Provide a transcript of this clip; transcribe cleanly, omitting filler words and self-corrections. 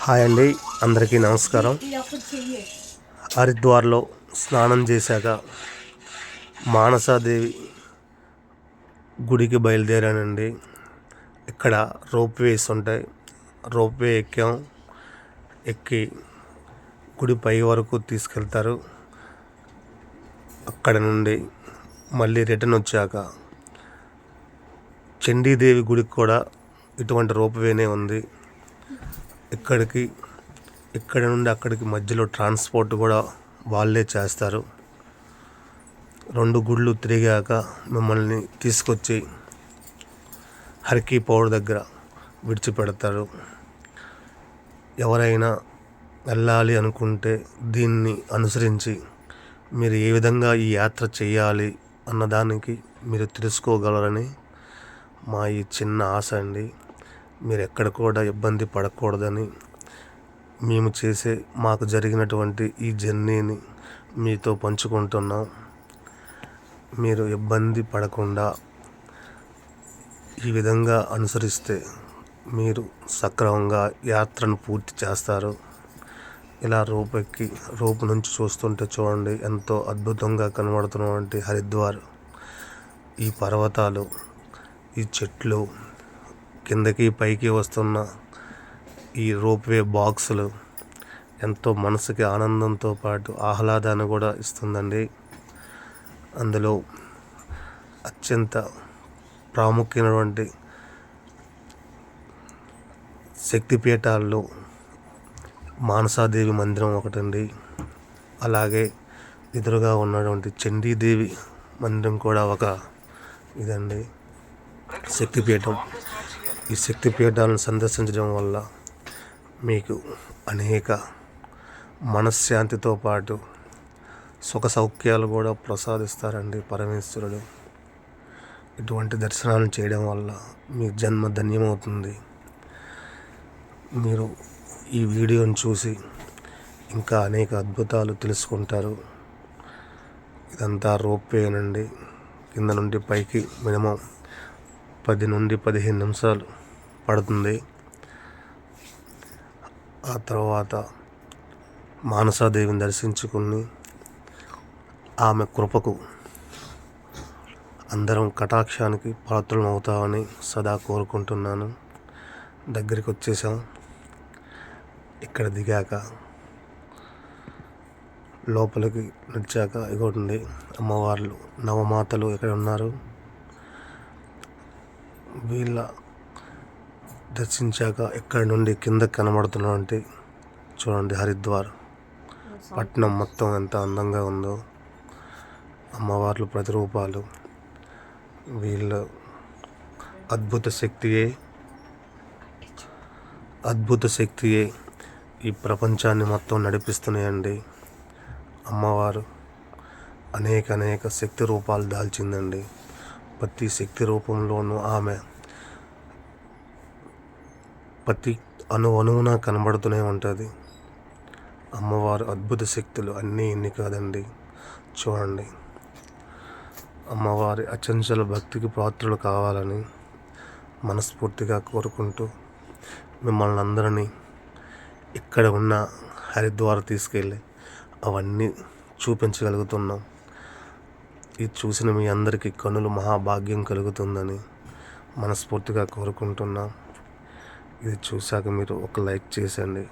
Hi అండి, అందరికీ నమస్కారం. హరిద్వార్లో స్నానం చేశాక మానసాదేవి గుడికి బయలుదేరానండి. ఇక్కడ రోప్వేస్ ఉంటాయి. రోప్వే ఎక్కి గుడి పై వరకు తీసుకెళ్తారు. అక్కడ నుండి మళ్ళీ రిటర్న్ వచ్చాక చండీదేవి గుడికి కూడా ఇటువంటి రోప్వేనే ఉంది. ఇక్కడ నుండి అక్కడికి మధ్యలో ట్రాన్స్పోర్ట్ కూడా వాళ్ళే చేస్తారు. 2 గుళ్ళు తిరిగాక మిమ్మల్ని తీసుకొచ్చి హర్కీ పౌడ్ దగ్గర విడిచిపెడతారు. ఎవరైనా వెళ్ళాలి అనుకుంటే దీన్ని అనుసరించి మీరు ఏ విధంగా ఈ యాత్ర చేయాలి అన్నదానికి మీరు తెలుసుకోగలరని మా ఈ చిన్న ఆశ అండి. మీరు ఎక్కడ కూడా ఇబ్బంది పడకూడదని మాకు జరిగినటువంటి ఈ జర్నీని మీతో పంచుకుంటున్నాం. మీరు ఇబ్బంది పడకుండా ఈ విధంగా అనుసరిస్తే మీరు సక్రమంగా యాత్రను పూర్తి చేస్తారు. ఇలా రోపు నుంచి చూస్తుంటే చూడండి, ఎంతో అద్భుతంగా కనబడుతున్నటువంటి హరిద్వార్. ఈ పర్వతాలు, ఈ చెట్లు, కిందకి పైకి వస్తున్న ఈ రోప్వే బాక్సులు ఎంతో మనసుకి ఆనందంతో పాటు ఆహ్లాదాన్ని కూడా ఇస్తుందండి. అందులో అత్యంత ప్రాముఖ్యమైనటువంటి శక్తిపీఠాల్లో మానసాదేవి మందిరం ఒకటండి. అలాగే ఎదురుగా ఉన్నటువంటి చండీదేవి మందిరం కూడా ఒక ఇదండి, శక్తిపీఠం. ఈ శక్తిపీఠాలను సందర్శించడం వల్ల మీకు అనేక మనశ్శాంతితో పాటు సుఖ సౌఖ్యాలు కూడా ప్రసాదిస్తారండి పరమేశ్వరుడు. ఇటువంటి దర్శనాలు చేయడం వల్ల మీ జన్మ ధన్యమవుతుంది. మీరు ఈ వీడియోని చూసి ఇంకా అనేక అద్భుతాలు తెలుసుకుంటారు. ఇదంతా రోప్వేనండి. కింద నుండి పైకి మినిమం 10 నుండి 15 నిమిషాలు పడుతుంది. ఆ తర్వాత మానసాదేవిని దర్శించుకుని ఆమె కృపకు అందరం కటాక్షానికి పాత్రలు అవుతామని సదా కోరుకుంటున్నాను. దగ్గరికి వచ్చేసాం. ఇక్కడ దిగాక లోపలికి నడిచాక ఇగోండి అమ్మవార్లు, నవమాతలు ఇక్కడ ఉన్నారు. వీళ్ళ దర్శించాక ఇక్కడ నుండి కింద కనబడుతున్నటువంటి చూడండి హరిద్వార్ పట్టణం మొత్తం ఎంత అందంగా ఉందో. అమ్మవార్లు ప్రతిరూపాలు. వీళ్ళ అద్భుత శక్తియే ఈ ప్రపంచాన్ని మొత్తం నడిపిస్తున్నాయండి. అమ్మవారు అనేక శక్తి రూపాలు దాల్చిందండి. ప్రతి శక్తి రూపంలోనూ ఆమె ప్రతి అణువున కనబడుతూనే ఉంటుంది. అమ్మవారు అద్భుత శక్తులు అన్నీ ఇన్ని కాదండి. చూడండి, అమ్మవారి అచంచల భక్తికి పాత్రలు కావాలని మనస్ఫూర్తిగా కోరుకుంటూ మిమ్మల్ని అందరినీ ఇక్కడ ఉన్న హరిద్వార్ తీసుకెళ్ళి అవన్నీ చూపించగలుగుతున్నాం. ఇది చూసిన మీ అందరికీ కనులు మహాభాగ్యం కలుగుతుందని మనస్ఫూర్తిగా కోరుకుంటున్నాం. ఇది చూశాక మీరు ఒక లైక్ చేసండి.